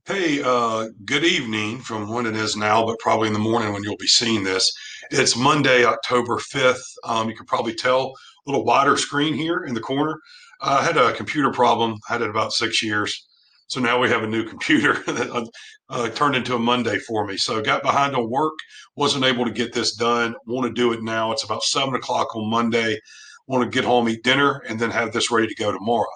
Hey, good evening from when it is now, but probably in the morning when you'll be seeing this. It's Monday, October 5th. You can probably tell a little wider screen here in the corner. I had a computer problem, had it about 6 years. So now we have a new computer that turned into a Monday for me. So got behind on work, wasn't able to get this done. Want to do it now. It's about 7 o'clock on Monday. Want to get home, eat dinner, and then have this ready to go tomorrow.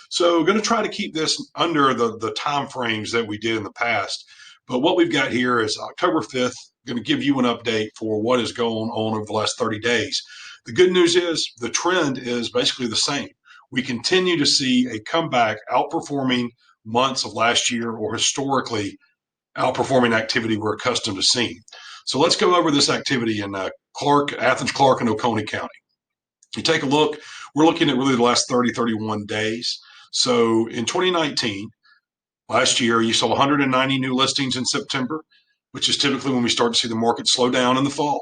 So going to try to keep this under the time frames that we did in the past. But what we've got here is October 5th, going to give you an update for what is going on over the last 30 days. The good news is the trend is basically the same. We continue to see a comeback outperforming months of last year or historically outperforming activity we're accustomed to seeing. So let's go over this activity in Athens, Clarke, and Oconee County. You take a look, we're looking at really the last 30, 31 days. So in 2019, last year, you saw 190 new listings in September, which is typically when we start to see the market slow down in the fall.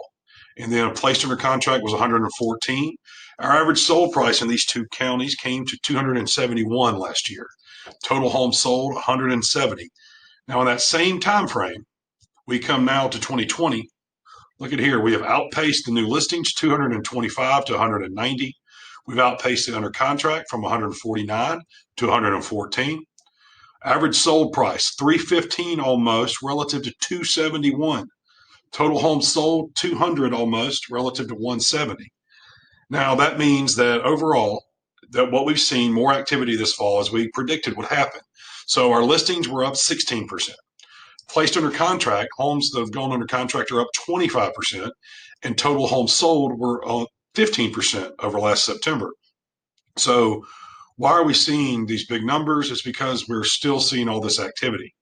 And then placed under contract was 114. Our average sold price in these two counties came to 271 last year. Total homes sold 170. Now in that same time frame, we come now to 2020. Look at here, we have outpaced the new listings 225 to 190. We've outpaced the under contract from 149 to 114. Average sold price 315 almost relative to 271. Total homes sold 200 almost relative to 170. Now that means that overall, that what we've seen more activity this fall as we predicted would happen. So our listings were up 16%. Placed under contract, homes that have gone under contract are up 25%, and total homes sold were 15% over last September. So why are we seeing these big numbers? It's because we're still seeing all this activity.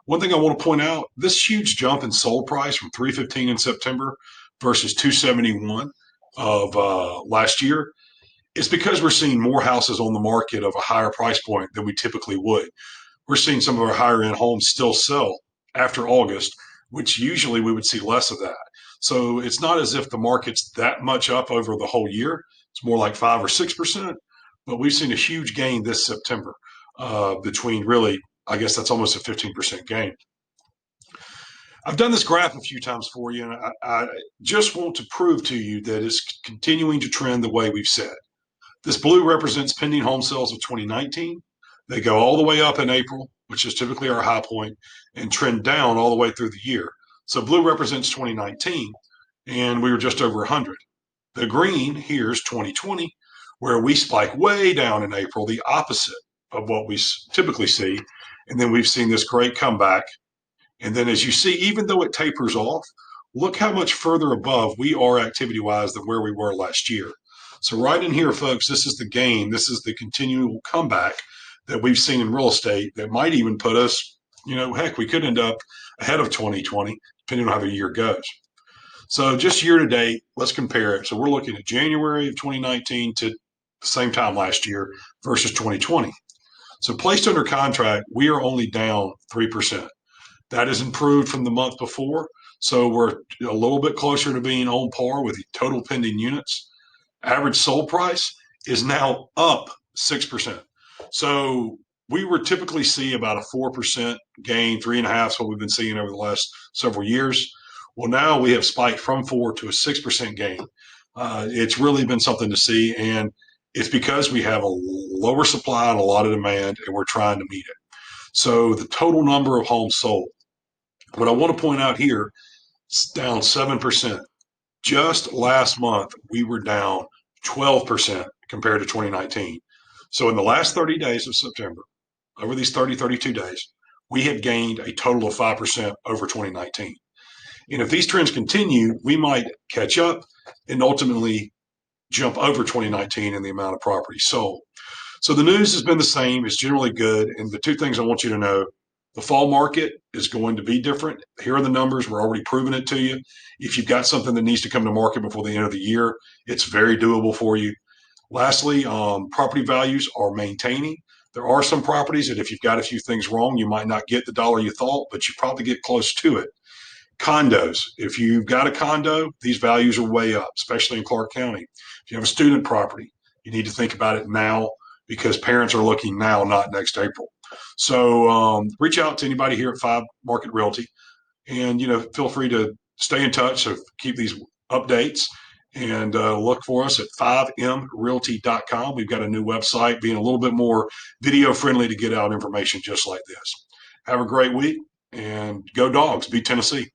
One thing I want to point out, this huge jump in sold price from 315 in September versus 271 of last year is because we're seeing more houses on the market of a higher price point than we typically would. We're seeing some of our higher end homes still sell after August, which usually we would see less of that. So it's not as if the market's that much up over the whole year. It's more like 5 or 6%, but we've seen a huge gain this September between really, I guess that's almost a 15% gain. I've done this graph a few times for you, and I just want to prove to you that it's continuing to trend the way we've said. This blue represents pending home sales of 2019. They go all the way up in April, which is typically our high point, and trend down all the way through the year. So blue represents 2019, and we were just over 100. The green here is 2020, where we spike way down in April, the opposite of what we typically see. And then we've seen this great comeback. And then as you see, even though it tapers off, look how much further above we are activity wise than where we were last year. So right in here, folks, this is the gain. This is the continual comeback that we've seen in real estate that might even put us, heck, we could end up ahead of 2020, depending on how the year goes. So just year to date, let's compare it. So we're looking at January of 2019 to the same time last year versus 2020. So placed under contract, we are only down 3%. That is improved from the month before. So we're a little bit closer to being on par with the total pending units. Average sold price is now up 6%. So we would typically see about a 4% gain, 3.5 is what we've been seeing over the last several years. Well, now we have spiked from 4 to a 6% gain. It's really been something to see, and it's because we have a lower supply and a lot of demand, and we're trying to meet it. So the total number of homes sold, what I want to point out here, it's down 7%. Just last month, we were down 12% compared to 2019. So in the last 30 days of September, over these 30, 32 days, we have gained a total of 5% over 2019. And if these trends continue, we might catch up and ultimately jump over 2019 in the amount of property sold. So the news has been the same. It's generally good. And the two things I want you to know, the fall market is going to be different. Here are the numbers. We're already proving it to you. If you've got something that needs to come to market before the end of the year, it's very doable for you. Lastly, property values are maintaining. There are some properties that if you've got a few things wrong, you might not get the dollar you thought, but you probably get close to it. Condos, if you've got a condo, these values are way up, especially in Clarke County. If you have a student property, you need to think about it now because parents are looking now, not next April. So reach out to anybody here at 5Market Realty, and feel free to stay in touch. So keep these updates, and look for us at 5mrealty.com. We've got a new website, being a little bit more video friendly to get out information just like this. Have a great week, and go Dogs, beat Tennessee.